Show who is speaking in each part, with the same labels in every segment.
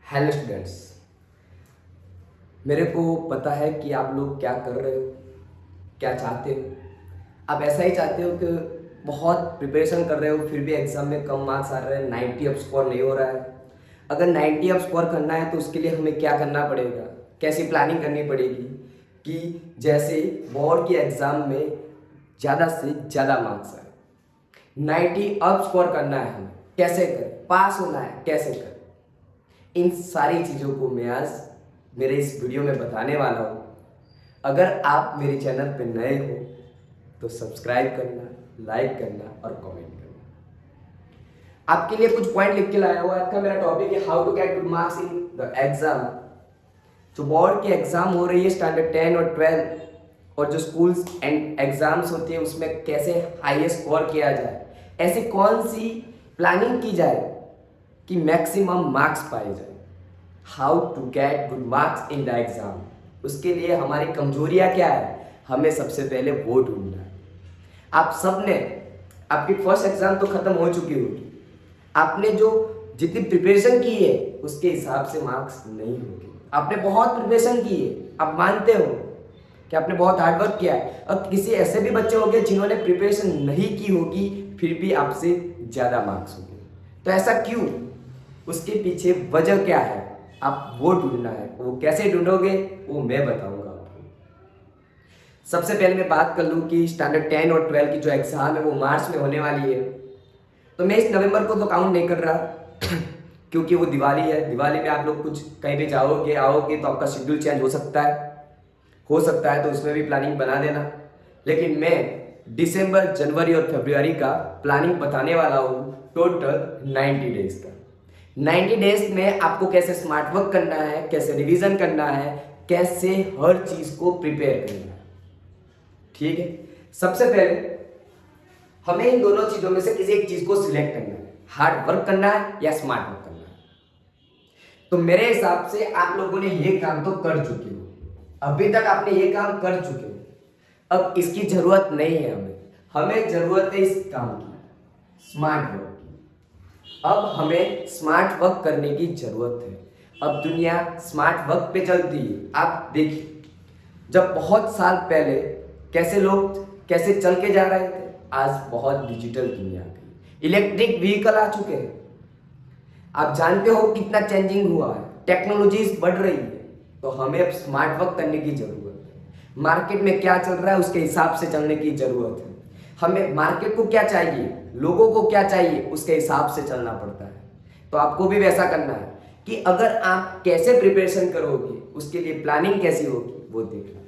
Speaker 1: Hello students, मेरे को पता है कि आप लोग क्या कर रहे हो, क्या चाहते हो। आप ऐसा ही चाहते हो कि बहुत प्रिपरेशन कर रहे हो, फिर भी एग्ज़ाम में कम मार्क्स आ रहे हैं, 90 अब स्कोर नहीं हो रहा है। अगर 90 अब स्कोर करना है तो उसके लिए हमें क्या करना पड़ेगा, कैसी प्लानिंग करनी पड़ेगी कि जैसे बोर्ड के एग्ज़ाम में ज़्यादा से ज़्यादा मार्क्स आए। 90 अब स्कोर करना है हमें, कैसे करें, पास होना है कैसे करें। इन सारी चीज़ों को मैं आज मेरे इस वीडियो में बताने वाला हूँ। अगर आप मेरे चैनल पर नए हो तो सब्सक्राइब करना, लाइक करना और कमेंट करना। आपके लिए कुछ पॉइंट लिख के लाया हुआ है। आज का मेरा टॉपिक है how to get good marks in the exam. जो बोर्ड की एग्जाम हो रही है स्टैंडर्ड 10 और 12 और जो स्कूल्स एंड एग्जाम्स होती है उसमें कैसे हाईएस्ट स्कोर किया जाए, ऐसी कौन सी प्लानिंग की जाए कि मैक्सिमम मार्क्स पाए जाए। How to get good marks in the exam. उसके लिए हमारी कमजोरियां क्या है, हमें सबसे पहले वो ढूंढना है। आप सब ने आपकी फर्स्ट एग्जाम तो खत्म हो चुकी होगी। आपने जो जितनी प्रिपरेशन की है उसके हिसाब से मार्क्स नहीं होंगे। आपने बहुत प्रिपरेशन की है, आप मानते हो कि आपने बहुत हार्डवर्क किया है। और किसी ऐसे भी बच्चे होंगे जिन्होंने प्रिपरेशन नहीं की होगी, फिर भी आपसे ज़्यादा मार्क्स होंगे। तो ऐसा क्यों, उसके पीछे वजह क्या है, आप वो ढूंढना है। वो कैसे ढूंढोगे वो मैं बताऊंगा आपको। सबसे पहले मैं बात कर लूँ कि स्टैंडर्ड 10 और 12 की जो एग्ज़ाम है वो मार्च में होने वाली है। तो मैं इस नवंबर को तो काउंट नहीं कर रहा क्योंकि वो दिवाली है। दिवाली में आप लोग कुछ कहीं भी जाओगे आओगे तो आपका शेड्यूल चेंज हो सकता है तो उसमें भी प्लानिंग बना देना। लेकिन मैं दिसंबर, जनवरी और फरवरी का प्लानिंग बताने वाला हूँ, टोटल 90 डेज का। 90 डेज में आपको कैसे स्मार्ट वर्क करना है, कैसे रिवीजन करना है, कैसे हर चीज को प्रिपेयर करना है। ठीक है, सबसे पहले हमें इन दोनों चीजों में से किसी एक चीज को सिलेक्ट करना है, हार्ड वर्क करना है या स्मार्ट वर्क करना है। तो मेरे हिसाब से आप लोगों ने ये काम तो कर चुके हो, अभी तक आपने ये काम कर चुके हो। अब इसकी जरूरत नहीं है, हमें हमें जरूरत है इस काम की, स्मार्ट वर्क की। अब हमें स्मार्ट वर्क करने की जरूरत है। अब दुनिया स्मार्ट वर्क पे चलती है। आप देखिए, जब बहुत साल पहले कैसे लोग कैसे चल के जा रहे थे, आज बहुत डिजिटल दुनिया आ गई, इलेक्ट्रिक व्हीकल आ चुके हैं। आप जानते हो कितना चेंजिंग हुआ है, टेक्नोलॉजीज बढ़ रही है। तो हमें अब स्मार्ट वर्क करने की जरूरत है। मार्केट में क्या चल रहा है उसके हिसाब से चलने की जरूरत है। हमें मार्केट को क्या चाहिए, लोगों को क्या चाहिए, उसके हिसाब से चलना पड़ता है। तो आपको भी वैसा करना है कि अगर आप कैसे प्रिपरेशन करोगे, उसके लिए प्लानिंग कैसी होगी वो देखना।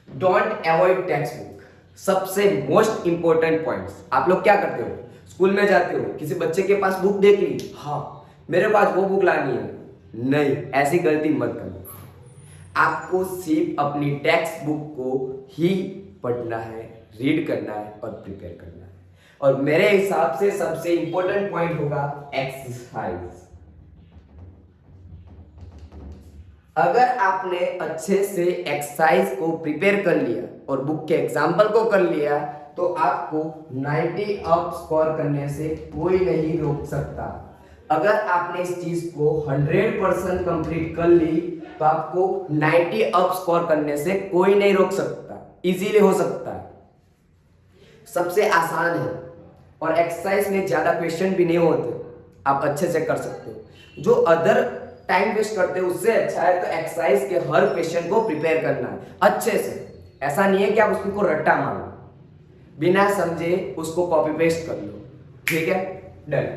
Speaker 1: Don't avoid text book. सबसे मोस्ट इंपॉर्टेंट पॉइंट्स। आप लोग क्या करते हो, स्कूल में जाते हो, किसी बच्चे के पास बुक देख ली, हाँ मेरे पास वो बुक लानी है। नहीं, ऐसी गलती मत करना। आपको सिर्फ अपनी टेक्स्ट बुक को ही पढ़ना है, रीड करना है और प्रिपेयर करना है। और मेरे हिसाब से सबसे इंपॉर्टेंट पॉइंट होगा एक्सरसाइज। अगर आपने अच्छे से एक्सरसाइज को प्रिपेयर कर लिया और बुक के एग्जाम्पल को कर लिया तो आपको 90 अप स्कोर करने से कोई नहीं रोक सकता। अगर आपने इस चीज को 100% कंप्लीट कर ली तो आपको 90 अप स्कोर करने से कोई नहीं रोक सकता, इजीली हो सकता है। सबसे आसान है और एक्सरसाइज में ज्यादा क्वेश्चन भी नहीं होते, आप अच्छे से कर सकते हो। जो अदर टाइम वेस्ट करते हो उससे अच्छा है तो एक्सरसाइज के हर क्वेश्चन को प्रिपेयर करना है अच्छे से। ऐसा नहीं है कि आप उसको रट्टा मारो, बिना समझे उसको कॉपी पेस्ट कर लो। ठीक है, done.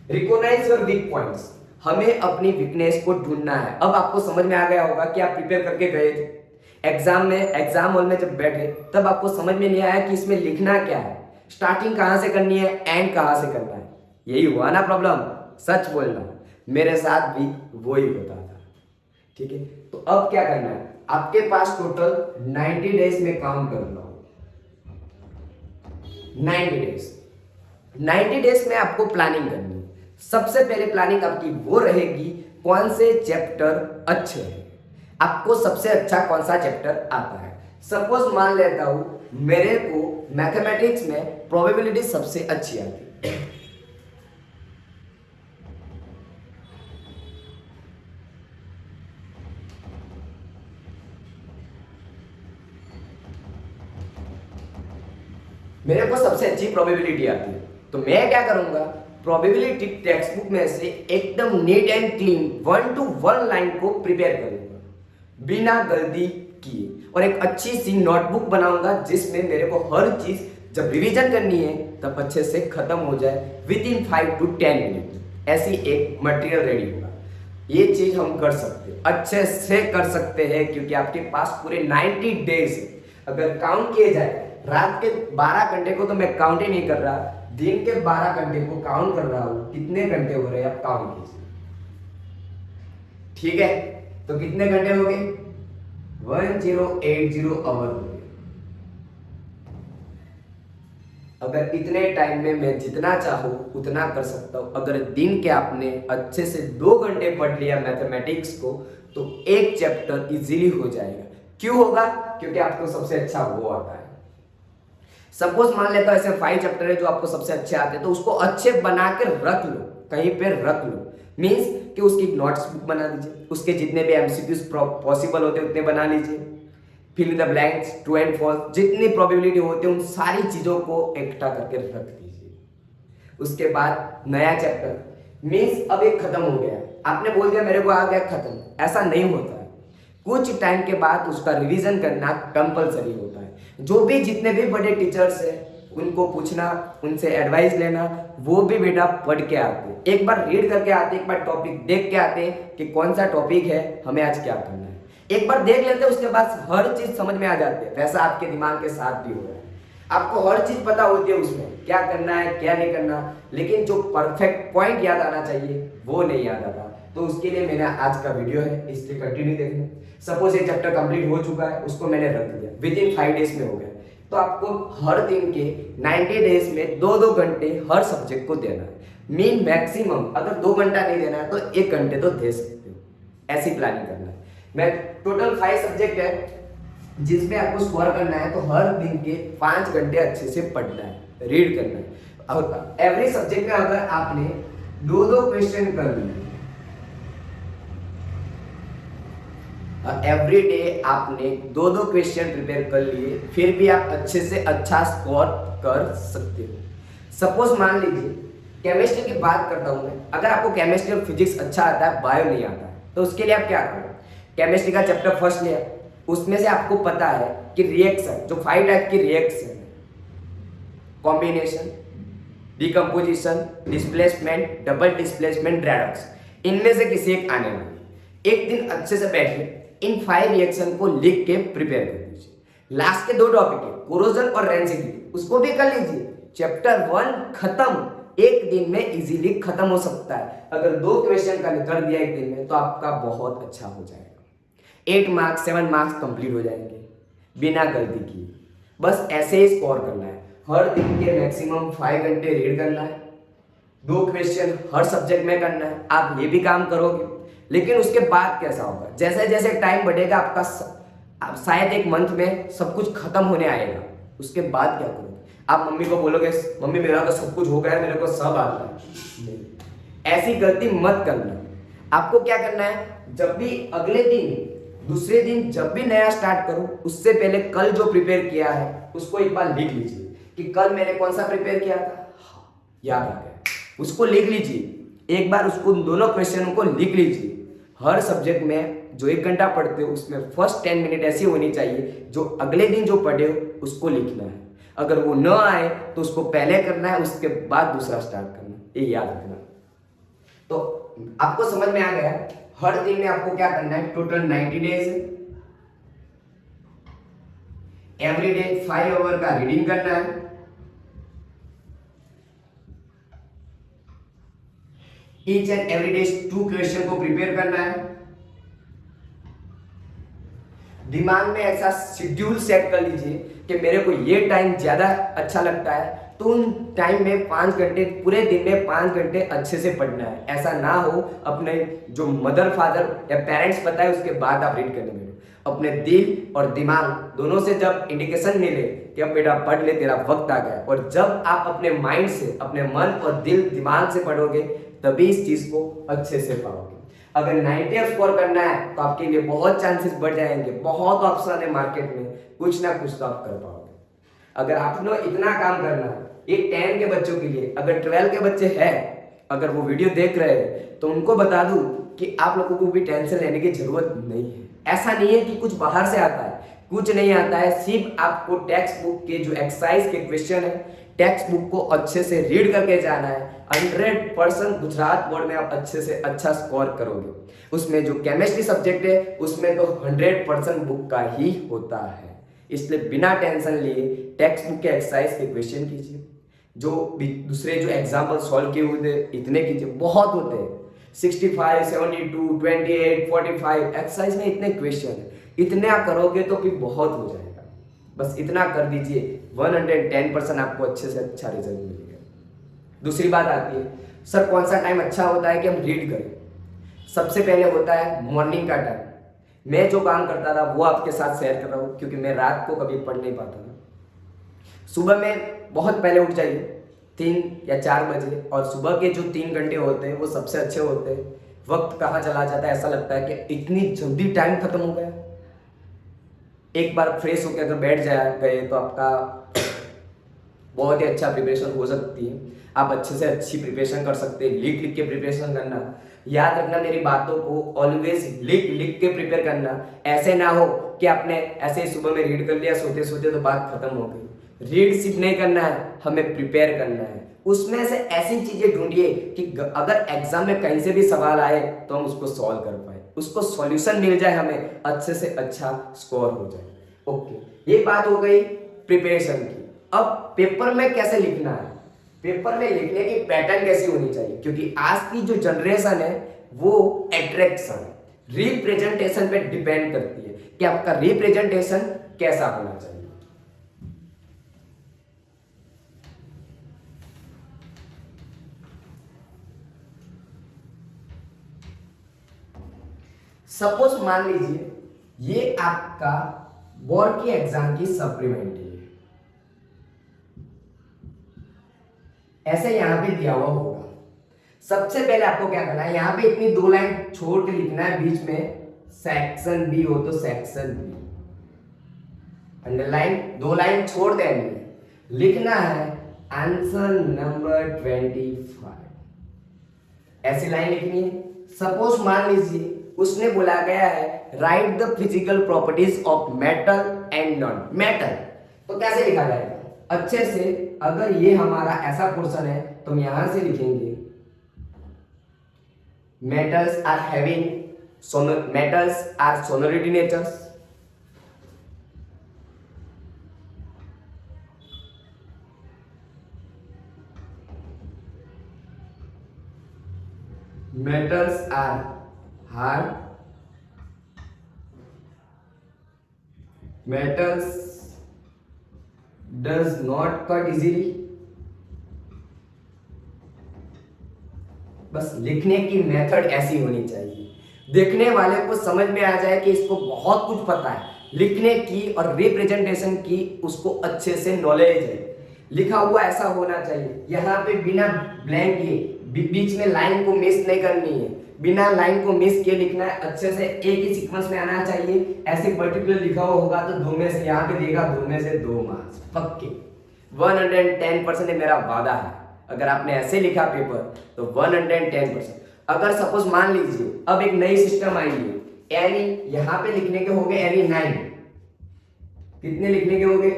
Speaker 1: Recognize your weak points. हमें अपनी वीकनेस को ढूंढना है। अब आपको समझ में आ गया होगा कि आप प्रिपेयर करके गए थे एग्जाम हॉल में, जब बैठे तब आपको समझ में नहीं आया कि इसमें लिखना क्या है, स्टार्टिंग कहां से करनी है, एंड कहां से करना है। यही हुआ ना प्रॉब्लम, सच बोलना, मेरे साथ भी वही होता था। ठीक है, तो अब क्या करना है, आपके पास टोटल 90 डेज में काउंट कर लो। 90 डेज, 90 डेज में आपको प्लानिंग करनी है। सबसे पहले प्लानिंग आपकी वो रहेगी कौन से चैप्टर अच्छे हैं, आपको सबसे अच्छा कौन सा चैप्टर आता है। सपोज मान लेता हूं मेरे को मैथमेटिक्स में प्रोबेबिलिटी सबसे अच्छी आती है। मेरे को सबसे अच्छी प्रोबेबिलिटी आती है, तो मैं क्या करूंगा, प्रोबेबिलिटी टेक्स्ट बुक में से एकदम neat and clean 1 to 1 line को प्रिपेयर करूंगा बिना गलती किए, और एक अच्छी सी नोटबुक बनाऊंगा जिसमें मेरे को हर चीज जब रिवीजन करनी है तब अच्छे से खत्म हो जाए विद इन 5 to 10 मिनट। ऐसी एक मटेरियल रेडी होगा। ये चीज हम कर सकते हैं, अच्छे से कर सकते हैं, क्योंकि आपके पास पूरे 90 डेज है। अगर काउंट किए जाए, रात के 12 घंटे को तो मैं काउंट ही नहीं कर रहा, दिन के 12 घंटे को काउंट कर रहा हूं, कितने घंटे हो रहे हैं आप काउंट कीजिए। ठीक है, तो कितने घंटे हो गए, 1080 आवर हो गए। अगर इतने टाइम में मैं जितना चाहूं उतना कर सकता हूं। अगर दिन के आपने अच्छे से 2 घंटे पढ़ लिया मैथमेटिक्स को, तो एक चैप्टर इजीली हो जाएगा। क्यों होगा, क्योंकि आपको सबसे अच्छा वो आता है। सपोज मान लेता हूं ऐसे 5 चैप्टर है जो आपको सबसे अच्छे आते हैं, तो उसको अच्छे बना के रख लो, कहीं पे रख लो। मीन्स कि उसकी नोट्स बुक बना दीजिए, उसके जितने भी एमसीक्यूज पॉसिबल होते हैं उतने बना लीजिए, fill in the blanks, true and false, जितनी प्रोबेबिलिटी होती है उन सारी चीजों को इकट्ठा करके रख दीजिए। उसके बाद नया चैप्टर, मीन्स अब एक खत्म हो गया, आपने बोल दिया मेरे को आ गया खत्म, ऐसा नहीं होता है। कुछ टाइम के बाद उसका रिवीजन करना कंपलसरी होता है। जो भी जितने भी बड़े टीचर्स हैं उनको पूछना, उनसे एडवाइस लेना, वो भी बेटा पढ़ के आते, एक बार रीड करके आते, एक बार टॉपिक देख के आते कि कौन सा टॉपिक है, हमें आज क्या करना है। एक बार देख लेते हैं, उसके बाद हर चीज समझ में आ जाती है। वैसा आपके दिमाग के साथ भी हो रहा है, आपको हर चीज पता होती है उसमें क्या करना है क्या नहीं करना, लेकिन जो परफेक्ट पॉइंट याद आना चाहिए वो नहीं याद आता। तो उसके लिए मैंने आज का वीडियो है, इसलिए कंटिन्यू देखना। सपोज एक चैप्टर कंप्लीट हो चुका है, उसको मैंने रख दिया, विद इन 5 डेज में हो गया, तो आपको हर दिन के 90 डेज में 2-2 घंटे हर सब्जेक्ट को देना है। मीन मैक्सिमम अगर 2 घंटा नहीं देना है तो 1 घंटे तो दे सकते हो, ऐसी प्लानिंग करना है। मैं टोटल 5 सब्जेक्ट है जिसमें आपको स्कोर करना है, तो हर दिन के 5 घंटे अच्छे से पढ़ना है, रीड करना है। और एवरी सब्जेक्ट में अगर आपने 2-2 क्वेश्चन कर लिए, एवरी डे आपने 2-2 क्वेश्चन प्रिपेयर कर लिए, फिर भी आप अच्छे से अच्छा स्कोर कर सकते हो। सपोज मान लीजिए केमिस्ट्री की बात करता हूं मैं, अगर आपको केमिस्ट्री और फिजिक्स अच्छा आता है, बायो नहीं आता है, तो उसके लिए आप क्या करो, केमिस्ट्री का चैप्टर फर्स्ट लिया, उसमें से आपको पता है कि रिएक्शन, जो 5 टाइप की reaction, combination, decomposition, displacement, double displacement, redox, इनमें से किसी एक आने वाली। एक दिन अच्छे से बैठिए, इन 5 रिएक्शन को लिख के प्रिपेयर कर दीजिए। लास्ट के 2 टॉपिक है, कोरोजन और रेंसिडिटी, उसको भी कर लीजिए। चैप्टर 1 खत्म, एक दिन में इजीली खत्म हो सकता है। अगर 2 क्वेश्चन का कर दिया एक दिन में तो आपका बहुत अच्छा हो जाएगा। 8 मार्क्स 7 मार्क्स कंप्लीट हो जाएंगे बिना गलती किए। बस ऐसे ही स्कोर करना है। हर दिन के मैक्सिमम 5 घंटे रीड करना है, 2 क्वेश्चन हर सब्जेक्ट में करना है। आप ये भी काम करोगे, लेकिन उसके बाद कैसा होगा, जैसे जैसे टाइम बढ़ेगा आपका, आप शायद एक मंथ में सब कुछ खत्म होने आएगा। उसके बाद क्या करोगे, आप मम्मी को बोलोगे मम्मी मेरा तो सब कुछ हो गया है, मेरे को सब आता है। नहीं, ऐसी गलती मत करना। आपको क्या करना है, जब भी अगले दिन, दूसरे दिन जब भी नया स्टार्ट करो, उससे पहले कल जो प्रिपेयर किया है उसको एक बार लिख लीजिए कि कल मैंने कौन सा प्रिपेयर किया था, याद आ गया, उसको लिख लीजिए। एक बार उसको दोनों क्वेश्चनों को लिख लीजिए। हर सब्जेक्ट में जो 1 घंटा पढ़ते हो उसमें फर्स्ट 10 मिनट ऐसी होनी चाहिए जो अगले दिन जो पढ़े हो उसको लिखना है। अगर वो न आए तो उसको पहले करना है, उसके बाद दूसरा स्टार्ट करना, ये याद रखना। तो आपको समझ में आ गया, हर दिन में आपको क्या करना है, टोटल 90 डेज है, एवरी डे 5 आवर का रीडिंग करना है, each and every day 2 question को प्रिपेयर करना है। दिमाग में ऐसा शेड्यूल सेट कर लीजिए कि मेरे को ये टाइम ज्यादा अच्छा लगता है, तो उन टाइम में 5 घंटे, पूरे दिन में 5 घंटे अच्छे से पढ़ना है। ऐसा ना हो अपने जो मदर फादर या पेरेंट्स बताए उसके बाद आप रीड करने में, अपने दिल और दिमाग दोनों से जब इंडिकेशन मिले कि अब बेटा पढ़ ले, तेरा वक्त आ गया, और जब आप अपने माइंड से, अपने मन और दिल दिमाग से पढ़ोगे तभी इस चीज को अच्छे से पाओगे। अगर 90 स्कोर करना है तो आपके लिए बहुत चांसेस बढ़ जाएंगे, बहुत ऑप्शन है मार्केट में, कुछ ना कुछ तो आप कर पाओगे। अगर आपने इतना काम करना है एक 10 के बच्चों के लिए, अगर 12 के बच्चे हैं, अगर वो वीडियो देख रहे हैं तो उनको बता दूं कि आप लोगों को भी टेंशन लेने की जरूरत नहीं है। ऐसा नहीं है कि कुछ बाहर से आता है, कुछ नहीं आता है। सिर्फ आपको टेक्स्ट बुक के जो एक्सरसाइज के क्वेश्चन है, टेक्स्ट बुक को अच्छे से रीड करके जाना है। 100% गुजरात बोर्ड में आप अच्छे से अच्छा स्कोर करोगे। उसमें जो केमिस्ट्री सब्जेक्ट है उसमें तो 100% बुक का ही होता है। इसलिए बिना टेंशन लिए टेक्स्ट बुक के एक्सरसाइज के क्वेश्चन कीजिए। जो दूसरे जो एग्जाम्पल सॉल्व किए हुए थे इतने कीजिए, बहुत होते हैं 65, 72, 28, 45 एक्सरसाइज में इतने क्वेश्चन है। इतना करोगे तो फिर बहुत हो जाएगा। बस इतना कर दीजिए, 110% आपको अच्छे से अच्छा रिजल्ट मिलेगा। दूसरी बात आती है, सर कौन सा टाइम अच्छा होता है कि हम रीड करें। सबसे पहले होता है मॉर्निंग का टाइम। मैं जो काम करता था वो आपके साथ शेयर कर रहा हूँ, क्योंकि मैं रात को कभी पढ़ नहीं पाता था। सुबह में बहुत पहले उठ जाइए 3 या 4 बजे, और सुबह के जो 3 घंटे होते हैं वो सबसे अच्छे होते हैं। वक्त कहाँ चला जाता है ऐसा लगता है कि इतनी जल्दी टाइम खत्म हो गया। एक बार फ्रेश होकर अगर बैठ गए तो आपका बहुत ही अच्छा प्रिपरेशन हो सकती है। आप अच्छे से अच्छी प्रिपरेशन कर सकते हैं। लिख लिख के प्रिपरेशन करना, याद रखना मेरी बातों को, ऑलवेज लिख लिख के प्रिपेयर करना। ऐसे ना हो कि आपने ऐसे ही सुबह में रीड कर लिया सोते सोते तो बात खत्म हो गई। रीड सिर्फ नहीं करना है, हमें प्रिपेयर करना है। उसमें से ऐसी चीजें ढूंढिए कि अगर एग्जाम में कहीं से भी सवाल आए तो हम उसको सॉल्व कर पाए, उसको सॉल्यूशन मिल जाए, हमें अच्छे से अच्छा स्कोर हो जाए। ओके, ये बात हो गई प्रिपरेशन की। अब पेपर में कैसे लिखना है, पेपर में लिखने की पैटर्न कैसी होनी चाहिए, क्योंकि आज की जो जनरेशन है वो एट्रैक्शन, रिप्रेजेंटेशन पे डिपेंड करती है कि आपका रिप्रेजेंटेशन कैसा होना चाहिए। सपोज मान लीजिए ये आपका बोर्ड की एग्जाम की सप्लीमेंट्री है, ऐसे यहां पे दिया हुआ होगा। सबसे पहले आपको क्या करना है, यहां पे इतनी 2 लाइन छोड़ के लिखना है, बीच में सेक्शन बी हो तो सेक्शन बी, अंडरलाइन 2 लाइन छोड़ देनी है। लिखना है आंसर नंबर 25, ऐसी लाइन लिखनी है। सपोज मान लीजिए उसने बोला गया है right the physical properties of metal and non metal, तो कैसे लिखा जाएगा अच्छे से। अगर ये हमारा ऐसा पोर्शन है तो हम यहां से लिखेंगे metals are having metals are sonority natures, metals are hard, metals does not cut easily। बस लिखने की मेथड ऐसी होनी चाहिए, देखने वाले को समझ में आ जाए कि इसको बहुत कुछ पता है, लिखने की और रिप्रेजेंटेशन की उसको अच्छे से नॉलेज है। लिखा हुआ ऐसा होना चाहिए, यहाँ पे बिना ब्लैंक किए, बीच में लाइन को मिस नहीं करनी है, बिना लाइन को मिस किए लिखना है। अच्छे से एक ही सीक्वेंस में आना चाहिए। ऐसे पर्टिकुलर लिखा हुआ होगा तो 2 में से यहाँ पे देगा 2 में से 2 मार्क्स पक्के। 110% मेरा वादा है, अगर आपने ऐसे लिखा पेपर तो 110%। अगर सपोज मान लीजिए अब एक नई सिस्टम आई है, एनी यहाँ पे लिखने के हो गए एनी 9, कितने लिखने के हो गए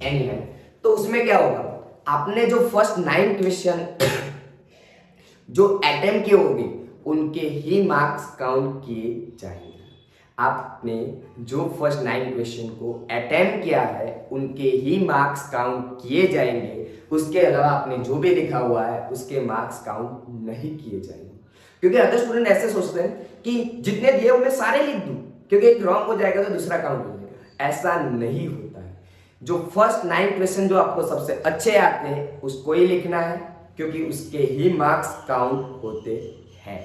Speaker 1: एनी 9, तो उसमें क्या होगा, आपने जो फर्स्ट 9 क्वेश्चन जो अटेम्प्ट किए होंगे उनके ही मार्क्स काउंट किए जाएंगे। आपने जो फर्स्ट 9 क्वेश्चन को अटेम्प्ट किया है उनके ही मार्क्स काउंट किए जाएंगे, उसके अलावा आपने जो भी लिखा हुआ है उसके मार्क्स काउंट नहीं किए जाएंगे। क्योंकि अदर स्टूडेंट ऐसे सोचते हैं कि जितने दिए हुए सारे लिख दूं, क्योंकि एक रॉन्ग हो जाएगा तो दूसरा काउंट हो जाएगा। ऐसा नहीं होता है। जो फर्स्ट 9 क्वेश्चन जो आपको सबसे अच्छे आते हैं उसको ही लिखना है, क्योंकि उसके ही मार्क्स काउंट होते हैं,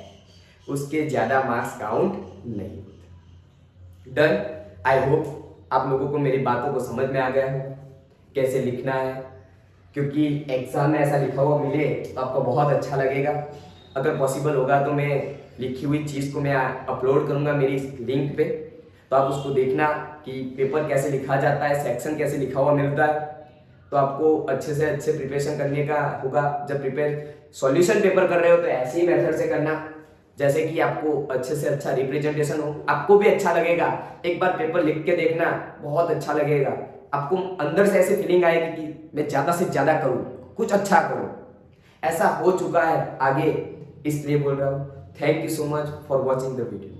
Speaker 1: उसके ज्यादा मार्क्स काउंट नहीं होते। डन। आई होप आप लोगों को मेरी बातों को समझ में आ गया है कैसे लिखना है, क्योंकि एग्जाम में ऐसा लिखा हुआ मिले तो आपको बहुत अच्छा लगेगा। अगर पॉसिबल होगा तो मैं लिखी हुई चीज़ को मैं अपलोड करूंगा मेरी लिंक पे, तो आप उसको देखना कि पेपर कैसे लिखा जाता है, सेक्शन कैसे लिखा हुआ मिलता है। तो आपको अच्छे से अच्छे प्रिपरेशन करने का होगा। जब सॉल्यूशन पेपर कर रहे हो तो ऐसे ही मेथड से करना, जैसे कि आपको अच्छे से अच्छा रिप्रेजेंटेशन हो, आपको भी अच्छा लगेगा। एक बार पेपर लिख के देखना, बहुत अच्छा लगेगा आपको, अंदर से ऐसी फीलिंग आएगी कि मैं ज़्यादा से ज़्यादा करूँ, कुछ अच्छा करूँ। ऐसा हो चुका है आगे, इसलिए बोल रहा हूँ। Thank you so much for watching the video.